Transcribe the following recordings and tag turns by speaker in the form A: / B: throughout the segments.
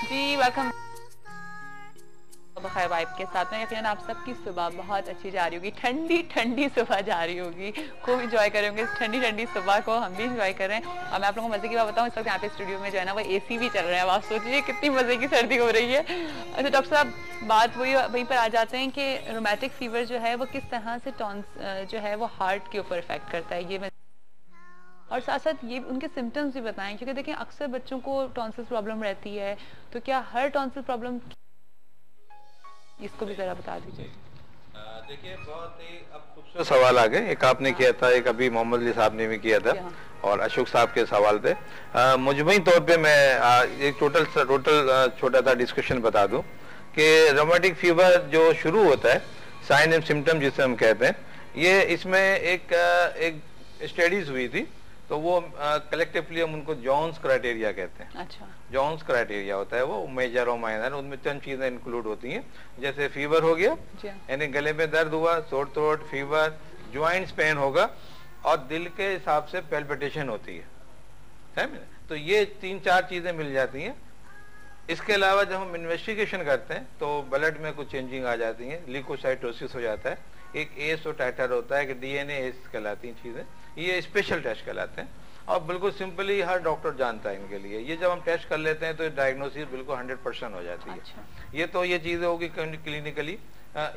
A: जी welcome खैर vibe के साथ में। यकीनन आप सबकी सुबह बहुत अच्छी जा रही होगी, ठंडी ठंडी सुबह जा रही होगी, खूब इंजॉय कर रहे होंगे इस ठंडी ठंडी सुबह को। हम भी इंजॉय कर रहे हैं। और मैं आप लोगों को मजे की बात बताऊं, इस वक्त यहाँ पे स्टूडियो में जो है ना वो एसी भी चल रहा है। आप सोचिए कितनी मजे की सर्दी हो रही है। अच्छा डॉक्टर साहब, बात वहीं पर आ जाते हैं कि रोमैटिक फीवर जो है वो किस तरह से जो है वो हार्ट के ऊपर इफेक्ट करता है, ये मैं और साथ साथ ये उनके सिम्टम्स भी बताएं, क्योंकि देखिए अक्सर बच्चों को टॉन्सिल प्रॉब्लम रहती है, तो क्या हर टॉन्सिल प्रॉब्लम, इसको भी जरा बता दीजिए।
B: देखिए बहुत ही अब खूबसूरत सवाल आ गए। एक आपने किया था, एक अभी मोहम्मद अली साहब ने भी किया था और अशोक साहब के सवाल थे। मुजमई तौर पे मैं एक टोटल छोटा सा डिस्कशन बता दूं कि रोमैटिक फीवर जो शुरू होता है, साइन एंड सिम्टम जिसे हम कहते हैं, ये इसमें एक स्टडीज हुई थी, तो वो कलेक्टिवली हम उनको जॉन्स क्राइटेरिया कहते हैं।
A: अच्छा।
B: जॉन्स क्राइटेरिया होता है, वो मेजर और माइनर, उनमें चंद चीजें इंक्लूड होती हैं। जैसे फीवर हो गया, यानी गले में दर्द हुआ, sore throat, fever, joints pen होगा और दिल के हिसाब से पैल्पिटेशन होती है। तो ये 3-4 चीजें मिल जाती हैं। इसके अलावा जब हम इन्वेस्टिगेशन करते हैं तो ब्लड में कुछ चेंजिंग आ जाती है, ल्यूकोसाइटोसिस हो जाता है, एक एस और टाइटर होता है कि डीएनए एस कहलाती हैं चीजें, ये स्पेशल टेस्ट कहलाते हैं और बिल्कुल सिंपली हर डॉक्टर जानता है इनके लिए। ये जब हम टेस्ट कर लेते हैं तो डायग्नोसिस बिल्कुल 100% हो जाती है। अच्छा। ये चीजें होगी क्लिनिकली।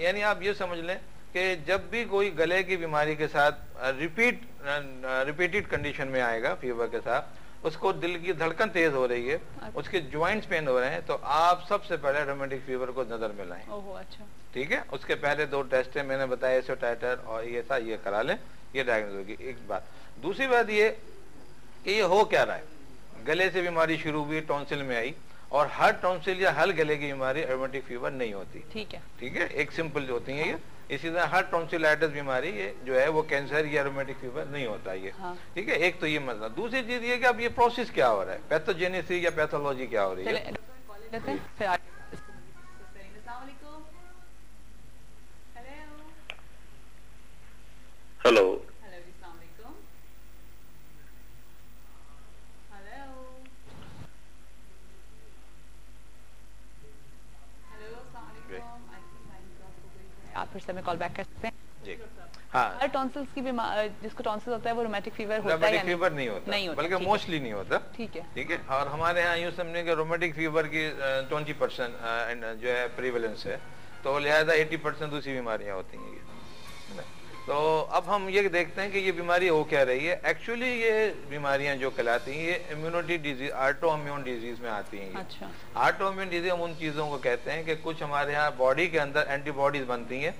B: यानी आप ये समझ लें कि जब भी कोई गले की बीमारी के साथ रिपीटेड कंडीशन में आएगा फीवर के साथ, उसको दिल की धड़कन तेज हो रही है, उसके ज्वाइंट्स पेन हो रहे हैं, तो आप सबसे पहले रोमैटिक फीवर को नजर में लाएं।
A: अच्छा।
B: ठीक है, उसके पहले 2 टेस्ट है मैंने बताया, एसो टाइटर और ये करा लें, ये डायग्नोज होगी। एक बात। दूसरी बात ये कि ये हो क्या रहा है, गले से बीमारी शुरू हुई, टॉन्सिल में आई, और हर टॉन्सिल या हर गले की बीमारी रोमैटिक फीवर नहीं होती। ठीक है, एक सिंपल होती है ये। इसी तरह हर टॉन्सिलाइटिस बीमारी ये जो है वो कैंसर या रोमैटिक फीवर नहीं होता ये। ठीक है, एक तो ये मसला। दूसरी चीज ये कि अब ये प्रोसेस क्या हो रहा है, पैथोजेनेसिस या पैथोलॉजी क्या हो रही है।
C: हेलो,
A: आप फिर से हमें कॉल बैक कर सकते हैं
B: जी। हाँ,
A: हर टॉन्सिल्स की बीमारी, जिसको टॉन्सिल होता है वो रोमैटिक फीवर होता है?
B: रोमैटिक फीवर नहीं होता, बल्कि मोस्टली नहीं होता। ठीक है। और हमारे यहाँ यूँ समझे कि रोमैटिक फीवर की 20% जो है प्रीवेलेंस है, तो लिहाजा 80% दूसरी बीमारियाँ होती हैं ये। तो अब हम ये देखते हैं कि ये बीमारी हो क्या रही है। एक्चुअली ये बीमारियां जो कहलाती हैं ये immunity disease, auto immune disease में आती हैं। अच्छा। ऑटो इम्यून डिजीज हम उन चीज़ों को कहते हैं कि कुछ हमारे यहाँ बॉडी के अंदर एंटीबॉडीज बनती हैं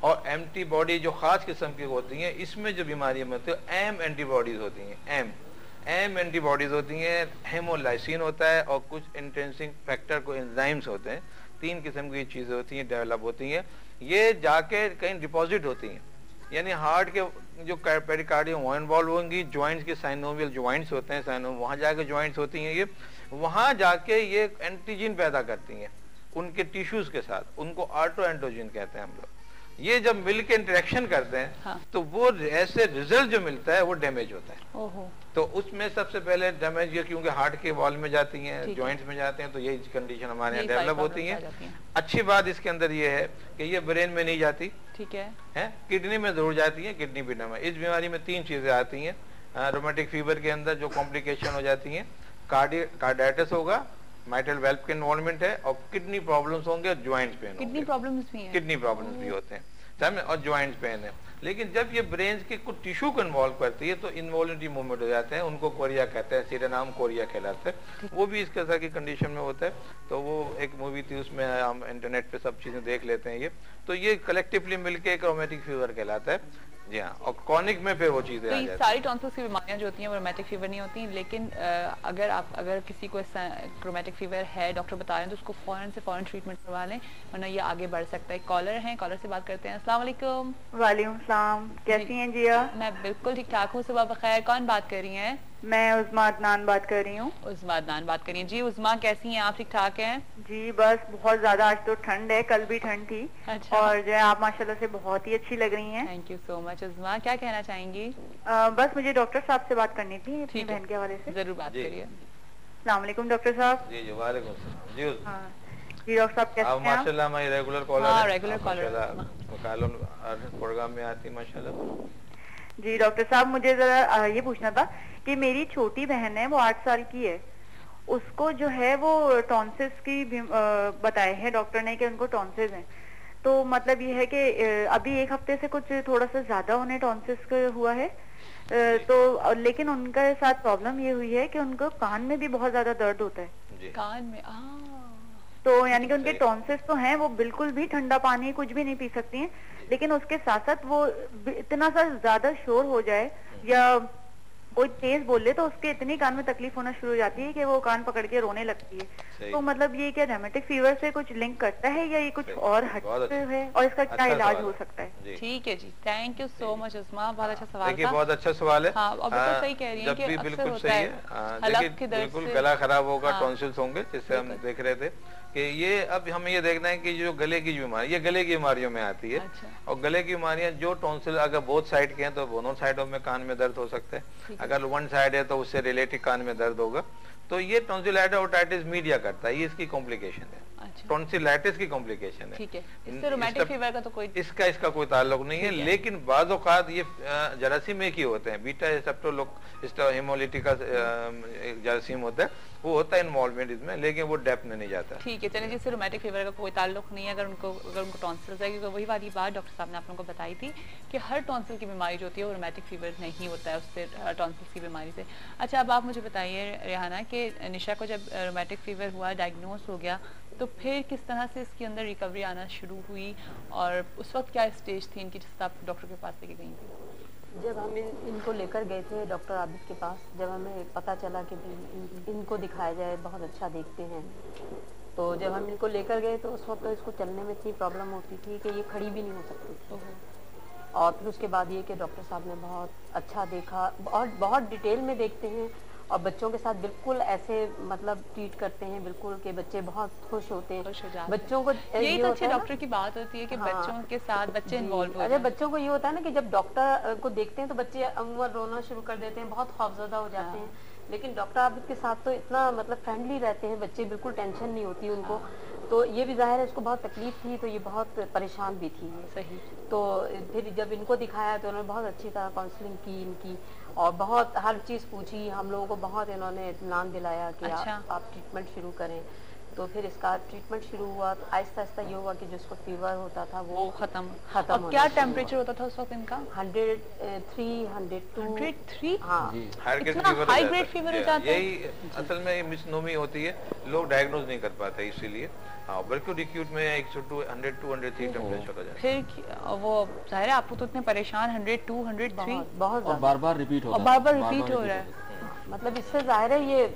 B: और एंटीबॉडी जो खास किस्म की होती हैं, इसमें जो बीमारियां बनती है एम एंटीबॉडीज होती हैं। एम एंटीबॉडीज होती हैं, हेमोलाइसिन होता है और कुछ इंटेंसिंग फैक्टर को एंजाइम्स होते हैं। 3 किस्म की चीज़ें होती हैं, डेवलप होती हैं। ये जाके कहीं डिपॉजिट होती हैं, यानी हार्ट के जो पेरिकार्डियम वो इन्वॉल्व होंगी, ज्वाइंट्स के साइनोवियल ज्वाइंट्स होते हैं, वहाँ जाके ज्वाइंट्स होती हैं, ये वहाँ जाके ये एंटीजन पैदा करती हैं उनके टिश्यूज के साथ, उनको ऑटो एंटोजन कहते हैं हम लोग। ये जब मिल के इंटरेक्शन करते हैं हाँ। तो वो ऐसे रिजल्ट जो मिलता है वो डैमेज होता है। ओहो। तो उसमें सबसे पहले डैमेज ये क्योंकि हार्ट के वॉल में जाती हैं, जॉइंट्स में जाते हैं, तो यही कंडीशन हमारे यहाँ डेवलप होती है। अच्छी बात इसके अंदर ये है कि ये ब्रेन में नहीं जाती, ठीक है, किडनी में जरूर जाती है, किडनी पीना में। इस बीमारी में 3 चीजें आती हैं रोमैटिक फीवर के अंदर जो कॉम्प्लिकेशन हो जाती हैं। कार्डियाइटिस होगा, माइटल वेल्व के इन्वॉल्वमेंट है, और किडनी प्रॉब्लम्स होंगे, ज्वाइंट पेन, किडनी प्रॉब्लम्स भी होते हैं, और ज्वाइंट पेन है। लेकिन जब ये ब्रेन के कुछ टिश्यू को इन्वॉल्व करती है तो इनवॉल्यूंटरी मूवमेंट हो जाते हैं, उनको कोरिया कहते हैं, सीधा नाम कोरिया कहलाता है। वो भी इस तरह की कंडीशन में होता है। तो वो एक मूवी थी, उसमें हम इंटरनेट पे सब चीजें देख लेते हैं ये। तो ये कलेक्टिवली मिलके एक रोमैटिक फीवर कहलाता है। जी हाँ, और कॉनिक में फिर वो चीजें आ जाती हैं।
A: सारी टॉन्सिल्स की बीमारियां जो होती हैं वो रोमैटिक फीवर नहीं होती, लेकिन अगर किसी को रोमैटिक फीवर है, डॉक्टर बता रहे हैं, तो उसको फौरन ट्रीटमेंट करवा लें, वरना ये आगे बढ़ सकता है। कॉलर हैं, कॉलर से बात करते हैं। अस्सलाम वालेकुम।
D: वालेकुम सलाम, कैसी हैं जिया?
A: मैं बिल्कुल ठीक ठाक हूँ, सुबह बखैर। कौन बात कर रही हैं?
D: मैं उस्मा अदनान बात कर रही हूँ।
A: उस्मा अदनान बात करिए। जी उस्मा, कैसी हैं आप? ठीक ठाक हैं?
D: जी बस बहुत ज्यादा, आज तो ठंड है, कल भी ठंड थी। अच्छा। और जो है आप माशाल्लाह से बहुत ही अच्छी लग रही हैं।
A: थैंक यू सो मच उस्मा, क्या कहना चाहेंगी?
D: बस मुझे डॉक्टर साहब से बात करनी थी अपनी बहन के हवाले से।
A: जरूर बात करिए।
D: अस्सलाम वालेकुम डॉक्टर साहब।
B: जी जी वालेकुम सलाम। जी
D: जी डॉक्टर साहब कैसे हैं आप?
B: माशाल्लाह हमारी रेगुलर कॉलर
A: है। रेगुलर कॉलर
B: प्रोग्राम में आती माशाल्लाह।
D: जी डॉक्टर साहब मुझे जरा ये पूछना था कि मेरी छोटी बहन है, वो 8 साल की है, उसको जो है वो टॉन्सिल्स की बताए हैं डॉक्टर ने कि उनको टॉन्सिल्स हैं। तो मतलब ये है कि अभी 1 हफ्ते से कुछ थोड़ा सा ज्यादा उन्हें टॉन्सिल्स हुआ है, तो लेकिन उनके साथ प्रॉब्लम ये हुई है कि उनको कान में भी बहुत ज्यादा दर्द होता है।
A: कान में
D: तो यानी कि उनके टॉन्सिल्स तो हैं, वो बिल्कुल भी ठंडा पानी कुछ भी नहीं पी सकती हैं, लेकिन उसके साथ साथ वो इतना सा ज्यादा शोर हो जाए या कोई तेज बोले तो उसके इतनी कान में तकलीफ होना शुरू हो जाती है कि वो कान पकड़ के रोने लगती है। तो मतलब ये क्या रेमेटिक फीवर से कुछ लिंक करता है या ये कुछ और हट है, और इसका क्या इलाज हो सकता है?
A: ठीक है जी, थैंक यू सो मच उस्मा, बहुत अच्छा सवाल था।
B: बहुत अच्छा सवाल है।
A: हाँ, बिल्कुल सही कह रही हैं कि
B: बिल्कुल सही है। बिल्कुल गला खराब होगा, टॉन्सिल्स होंगे, जिससे हम देख रहे थे कि ये अब हमें ये देखना है कि जो गले की बीमारी, ये गले की बीमारियों में आती है। और गले की बीमारियां जो टॉन्सिल अगर बोथ साइड के हैं तो दोनों साइडों में कान में दर्द हो सकता है। अगर वन साइड है तो उससे रिलेटेड कान में दर्द होगा। तो ये टॉन्सिलाइटिस ओटाइटिस मीडिया करता है, ये इसकी कॉम्प्लिकेशन है। टॉन्सिलाइटिस की कॉम्प्लिकेशन है।
A: ठीक है, इससे रूमेटिक फीवर का तो कोई
B: इसका कोई ताल्लुक नहीं है। लेकिन बाज़ औक़ात ये जरासीम एक ही होते हैं, बीटा रिसेप्टर हेमोलिटिक का जरासीम होता है, वो होता है इन्वॉल्वमेंट इसमें, लेकिन वो डेप्थ में नहीं जाता।
A: ठीक है, चलिए जिससे रूमेटिक फीवर का कोई ताल्लुक नहीं है। अगर उनको टॉन्सिल्स है, क्योंकि वही वाली बात डॉक्टर साहब ने आप लोगों को बताई थी कि हर टॉन्सिल की बीमारी जो होती है वो रूमेटिक फीवर नहीं होता है उससे, टॉन्सिल्स की बीमारी से। अच्छा, अब आप मुझे बताइए रेहाना कि निशा को जब रूमेटिक फीवर हुआ, डायग्नोस हो गया, तो फिर किस तरह से इसके अंदर रिकवरी आना शुरू हुई और उस वक्त क्या स्टेज थी इनकी जिससे आप डॉक्टर के पास लेके गई थी?
C: जब हम इनको लेकर गए थे डॉक्टर आबिद के पास, जब हमें पता चला कि इनको दिखाया जाए, बहुत अच्छा देखते हैं, तो जब हम इनको लेकर गए तो उस वक्त तो इसको चलने में इतनी प्रॉब्लम होती थी कि ये खड़ी भी नहीं हो सकती थी। और फिर उसके बाद ये कि डॉक्टर साहब ने बहुत अच्छा देखा और बहुत डिटेल में देखते हैं और बच्चों के साथ बिल्कुल ऐसे मतलब ट्रीट करते हैं बिल्कुल कि बच्चे बहुत खुश होते हैं। बच्चों को
A: यही तो अच्छे डॉक्टर की बात होती है कि बच्चों के साथ बच्चे इन्वॉल्व हो जाते हैं।
C: बच्चों को ये होता है ना कि जब डॉक्टर को देखते हैं तो बच्चे अमूमन रोना शुरू कर देते हैं, बहुत खौफजदा हो जाते हैं। लेकिन डॉक्टर आबिद के साथ तो इतना मतलब फ्रेंडली रहते हैं बच्चे, बिल्कुल टेंशन नहीं होती उनको। तो ये भी जाहिर है इसको बहुत तकलीफ थी, तो ये बहुत परेशान भी थी।
A: सही।
C: तो फिर जब इनको दिखाया तो उन्होंने बहुत अच्छी तरह काउंसलिंग की इनकी और बहुत हर चीज़ पूछी, हम लोगों को बहुत इन्होंने इत्मीनान दिलाया कि आप ट्रीटमेंट शुरू करें। तो फिर इसका ट्रीटमेंट शुरू हुआ, तो आहिस्ता आहिस्ता ये हुआ कि जिसको फीवर होता था वो खत्म।
A: क्या टेम्परेचर होता था उस वक्त इनका?
C: 103, 102।
A: 103?
C: हाँ,
A: हाई ग्रेड फीवर हो जाता है।
B: यही असल में मिसनोमी होती है, लोग डायग्नोज नहीं कर पाते इसीलिए। हाँ, बल्कि एक्यूट में 102, 103 टेम्परेचर हो जाता है।
A: फिर वो जाहिर है आपको तो इतने परेशान 102, 103
C: बहुत
E: बार-बार रिपीट
A: हो रहा है।
C: मतलब इससे जाहिर है ये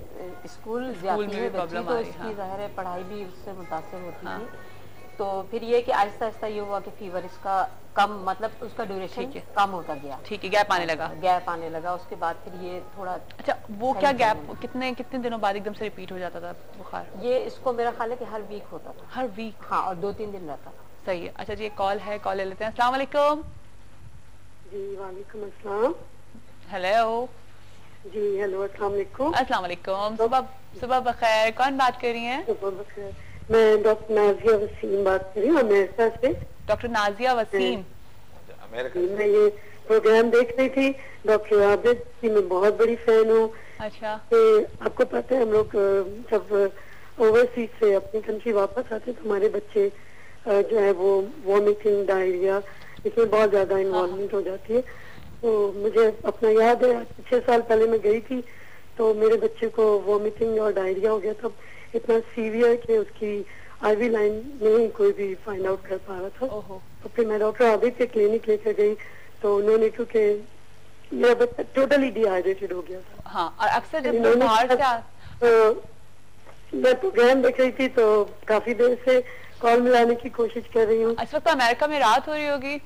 C: स्कूल जाती है बच्ची, तो इसकी जाहिर है पढ़ाई भी उससे मुतासिर होती है। तो फिर ये कि आहिस्ता आहिस्ता ये हुआ कि फीवर इसका कम, मतलब उसका ड्यूरेशन कम होता गया।
A: ठीक है, गैप आने लगा। उसके बाद फिर ये थोड़ा अच्छा, वो क्या गैप कितने दिनों बाद एकदम से रिपीट हो जाता था बुखार?
C: ये इसको मेरा ख्याल है कि हर वीक होता था।
A: हर वीक?
C: हाँ, और 2-3 दिन रहता था।
A: सही है। अच्छा जी, कॉल है, कॉल ले लेते हैं। अस्सलाम वालेकुम।
F: जी वालेकुम अस्सलाम।
A: हेलो
F: जी, हेलो अस्सलाम वालेकुम।
A: अस्सलाम वालेकुम। सुबह बखैर। कौन बात कर रही हैं?
F: सुबह बखैर, मैं डॉक्टर नाजिया वसीम बात कर रही हूँ अमेरिका से।
A: डॉक्टर नाजिया वसीम?
F: मैं ये प्रोग्राम देख रही थी, डॉक्टर आबिद की मैं बहुत बड़ी फैन हूँ।
A: अच्छा।
F: आपको पता है हम लोग जब ओवरसीज से अपनी कंट्री वापस आते तो हमारे बच्चे जो है वो वॉमिटिंग, डायरिया, इसमें बहुत ज्यादा इन्वॉल्वमेंट हो जाती है। तो मुझे अपना याद है 6 साल पहले मैं गई थी तो मेरे बच्चे को वॉमिटिंग और डायरिया हो गया था, इतना सीवियर कि उसकी आईवी लाइन नहीं कोई भी फाइंड आउट कर पा रहा था। तो फिर मैं डॉक्टर आबिद के क्लिनिक लेकर गई तो उन्होंने, क्योंकि मेरा बच्चा टोटली डिहाइड्रेटेड हो गया था।
A: हाँ, और अक्सर जब बाहर से
F: मैं प्रोग्राम देख रही थी तो काफी देर से कॉल मिलाने की कोशिश कर रही हूँ।
A: इस वक्त अमेरिका में रात हो रही होगी?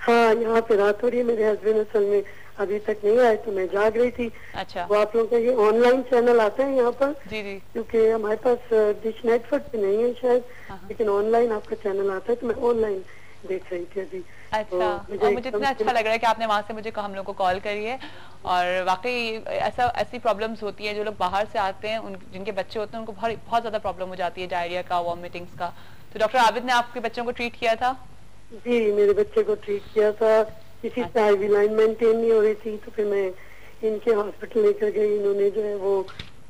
F: हाँ, यहाँ पे रात हो रही है। मेरे हस्बैंड असल में अभी तक नहीं आए तो मैं जाग रही थी।
A: अच्छा।
F: वो आप लोगों का ये ऑनलाइन चैनल आता है यहाँ पर?
A: जी जी।
F: क्योंकि हमारे पास डिश नेटवर्क पे नहीं है शायद, लेकिन ऑनलाइन आपका चैनल आता है तो मैं ऑनलाइन देख रही थी अभी।
A: अच्छा, और मुझे इतना अच्छा लग रहा है कि आपने वहाँ से मुझे हम लोग को कॉल करी है। और वाकई ऐसी प्रॉब्लम्स होती है, जो लोग बाहर से आते हैं, जिनके बच्चे होते हैं, उनको बहुत ज्यादा प्रॉब्लम हो जाती है, डायरिया का, वॉमिटिंग्स का। तो डॉक्टर आबिद ने आपके बच्चों को ट्रीट किया था?
F: जी, मेरे बच्चे को ट्रीट किया था, किसी से आईवी लाइन मेंटेन नहीं हो रही थी, तो फिर मैं इनके हॉस्पिटल लेकर गई, इन्होंने जो है वो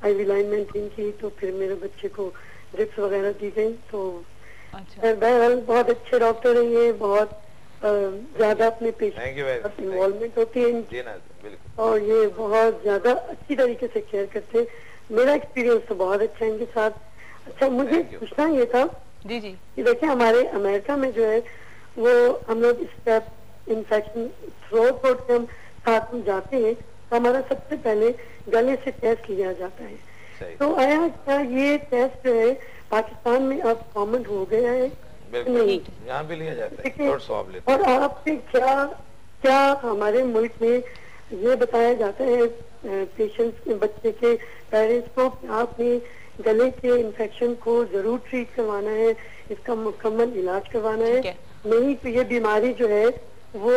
F: आईवी लाइन मेंटेन की, तो फिर मेरे बच्चे को ड्रिप्स वगैरह दी गई। तो बहरहाल बहुत अच्छे डॉक्टर हैं ये, बहुत ज्यादा अपने पेशेंट इन्वॉल्वमेंट होती है और ये बहुत ज्यादा अच्छी तरीके से केयर करते हैं। मेरा एक्सपीरियंस तो बहुत अच्छा है इनके साथ। अच्छा, मुझे पूछना ये था
A: जी जी
F: कि देखिए हमारे अमेरिका में जो है वो हम लोग स्टेप इन्फेक्शन थ्रोट के हम साथ में जाते हैं, तो हमारा सबसे पहले गले से टेस्ट लिया जाता है। तो आया क्या ये टेस्ट जो है पाकिस्तान में अब कॉमन हो गया है?
B: नहीं, यहाँ भी लिया जाता है
F: और आपसे क्या हमारे मुल्क में ये बताया जाता है पेशेंट्स के, बच्चे के पेरेंट्स को, आपने गले के इन्फेक्शन को जरूर ट्रीट करवाना है, इसका मुकम्मल इलाज करवाना है, नहीं तो ये बीमारी जो है वो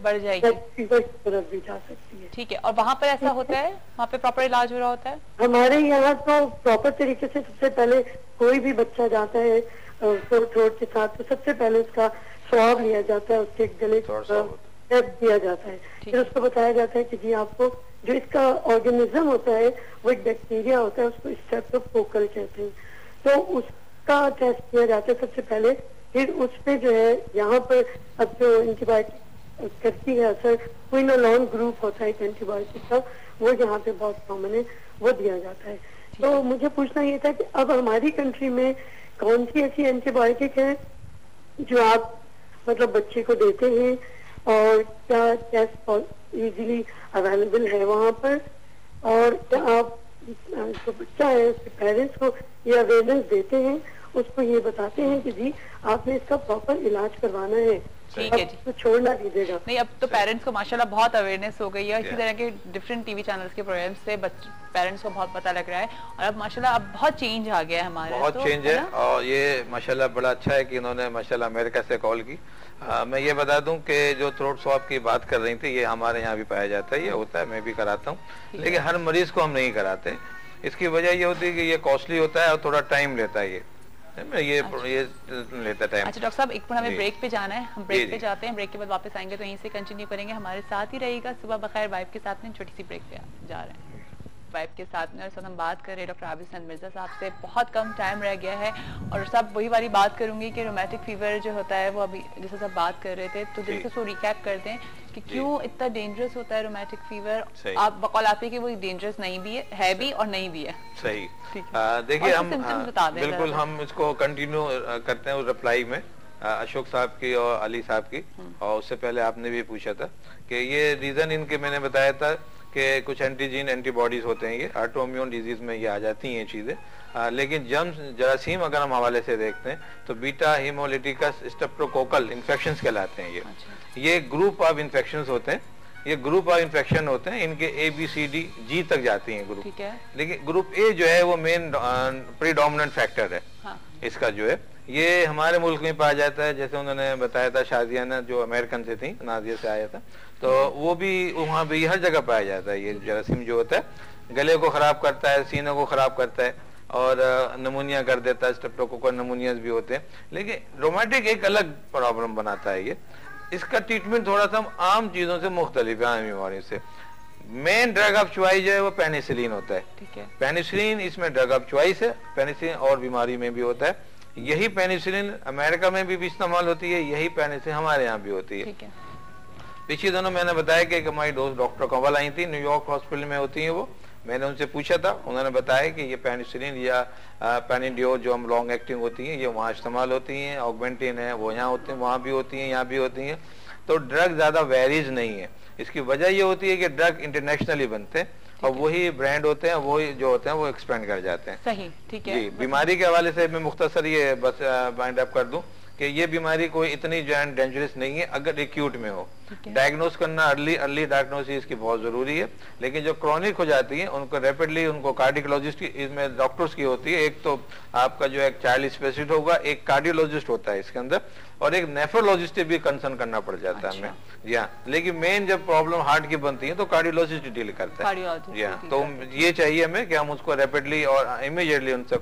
A: बढ़ जाएगी,
F: फीवर की तरफ भी जा सकती है।
A: ठीक है, और वहाँ पर ऐसा होता है? वहाँ पे प्रॉपर इलाज हो रहा होता है?
F: हमारे यहाँ तो प्रॉपर तरीके से सबसे पहले कोई भी बच्चा जाता है थ्रोट के साथ, तो सबसे पहले उसका स्वाब लिया जाता है, उसके गले का स्टेप दिया जाता है, फिर उसको बताया जाता है कि जी आपको जो इसका ऑर्गेनिज्म होता है वो एक बैक्टीरिया होता है, उसको स्ट्रेप्टोकोकल कहते हैं, तो उसका टेस्ट किया जाता है सबसे पहले। फिर उसपे जो है यहाँ पर अब जो एंटीबायोटिक करती है असर, क्विनोलोन ग्रुप होता है एक एंटीबायोटिक का, वो यहाँ पे बहुत कॉमन है, वो दिया जाता है। तो मुझे पूछना ये था कि अब हमारी कंट्री में कौन सी ऐसी एंटीबायोटिक है जो आप मतलब बच्चे को देते हैं, और क्या टेस्ट इजीली अवेलेबल है वहाँ पर, और क्या आप जो बच्चा है उसके पेरेंट्स को ये अवेयरनेस देते हैं, उसको ये बताते हैं कि जी आपने इसका प्रॉपर इलाज करवाना है,
A: ठीक है जी,
F: तो छोड़ना दीजिएगा।
A: नहीं, अब तो पेरेंट्स को माशाल्लाह बहुत अवेयरनेस हो गई है, इसी तरह के डिफरेंट टीवी चैनल्स के प्रोग्राम से पेरेंट्स को बहुत पता लग रहा है, और अब माशाल्लाह अब बहुत चेंज आ गया है हमारे,
B: बहुत चेंज है। और ये माशाल्लाह बड़ा अच्छा है कि इन्होंने माशाल्लाह अमेरिका से कॉल की। मैं ये बता दूं कि जो थ्रोट स्वैब की बात कर रही थी, ये हमारे यहाँ भी पाया जाता है, ये होता है, मैं भी कराता हूँ, लेकिन हर मरीज को हम नहीं कराते। इसकी वजह ये होती है कि ये कॉस्टली होता है और थोड़ा टाइम लेता है, ये लेता टाइम।
A: अच्छा डॉक्टर साहब, एक बार हमें ब्रेक पे जाना है, हम ब्रेक पे जाते हैं, ब्रेक के बाद वापस आएंगे तो यहीं से कंटिन्यू करेंगे। हमारे साथ ही रहिएगा, सुबह बखैर वाइफ के साथ में छोटी सी ब्रेक पे जा रहे हैं वाइफ के साथ में, और साथ हम बात कर रहे हैं डॉक्टर आबिद हसन मिर्जा साहब से। बहुत कम टाइम रह गया है, और सब वही वाली बात करूंगी कि रोमैटिक फीवर जो होता है वो अभी जैसे सब बात कर रहे थे, तो जल्दी से उसको रिकैप करते हैं कि क्यों इतना डेंजरस होता है रोमैटिक फीवर। आप बकौल आप कि वो डेंजरस नहीं भी है भी और नहीं भी है।
B: सही, देखिए हम बिल्कुल हम इसको कंटिन्यू करते हैं रिप्लाई में अशोक साहब की और अली साहब की, और उससे पहले आपने भी पूछा था कि ये रीजन इनके मैंने बताया था कि कुछ एंटीजीन एंटीबॉडीज होते हैं, ये ऑटोइम्यून डिजीज में ये आ जाती हैं चीजें, लेकिन जरासीम अगर हम हवाले से देखते हैं तो बीटा हीमोलिटिकस स्ट्रेप्टोकोकल इन्फेक्शंस कहलाते हैं। ये ग्रुप ऑफ इन्फेक्शंस होते हैं, ये ग्रुप ऑफ इन्फेक्शन होते हैं, इनके ABCD-G तक जाती हैं ग्रुप, लेकिन ग्रुप ए जो है वो मेन प्रीडोमिनेंट फैक्टर है। इसका जो है ये हमारे मुल्क में पाया जाता है, जैसे उन्होंने बताया था शाजियाना जो अमेरिकन से थी, नाजिया से आया था, तो वो भी वहाँ भी हर जगह पाया जाता है। ये जरासीम जो होता है गले को खराब करता है, सीने को खराब करता है और नमूनिया कर देता है, स्ट्रेप्टोकोकल नमूनियाज भी होते हैं, लेकिन रोमैटिक एक अलग प्रॉब्लम बनाता है। ये इसका ट्रीटमेंट थोड़ा सा आम चीजों से मुख्तलिफ है, आम बीमारियों से। मेन ड्रग ऑफ चॉइस जो है वो पेनिसिलिन होता है, ठीक है, पेनिसिलिन इसमें ड्रग ऑफ चॉइस है, पेनिसिलिन और बीमारी में भी होता है। यही पेनिसिलिन अमेरिका में भी इस्तेमाल होती है, यही पेनिसिलिन हमारे यहाँ भी होती है। पिछले दिनों मैंने बताया कि हमारी दोस्त डॉक्टर कंवल आई थी, न्यूयॉर्क हॉस्पिटल में होती है वो, मैंने उनसे पूछा था, उन्होंने बताया कि ये पेनिसिलिन या पेनिडियो जो हम लॉन्ग एक्टिंग होती हैं ये वहाँ इस्तेमाल होती हैं, ऑगमेंटिन है वो यहाँ होती हैं, वहाँ भी होती हैं, यहाँ भी होती हैं, तो ड्रग ज्यादा वेरीज नहीं है। इसकी वजह ये होती है कि ड्रग इंटरनेशनली बनते हैं और वही ब्रांड होते हैं, वही जो होते हैं वो एक्सपेंड कर जाते हैं।
A: सही, ठीक है
B: जी। बीमारी के हवाले से मैं मुख्तसर ये बस वाइंड अप कर दूं कि ये बीमारी कोई इतनी जो है डेंजरस नहीं है अगर एक्यूट में हो। डायग्नोस करना अर्ली डायग्नोसिस इसकी बहुत जरूरी है, लेकिन जो क्रॉनिक हो जाती है उनको रैपिडली उनको कार्डियोलॉजिस्ट की इसमें डॉक्टर्स की होती है। एक तो आपका जो है चाइल्ड स्पेशलिस्ट होगा, एक कार्डियोलॉजिस्ट होता है इसके अंदर, और एक नेफ्रोलॉजिस्ट भी कंसर्न करना पड़ जाता है हमें। जी हाँ, लेकिन मेन जब प्रॉब्लम हार्ट की बनती है तो कार्डियोलॉजिस्ट डील करता है। जी हाँ, तो ये चाहिए हमें कि हम उसको रैपिडली और इमीडिएटली उनसे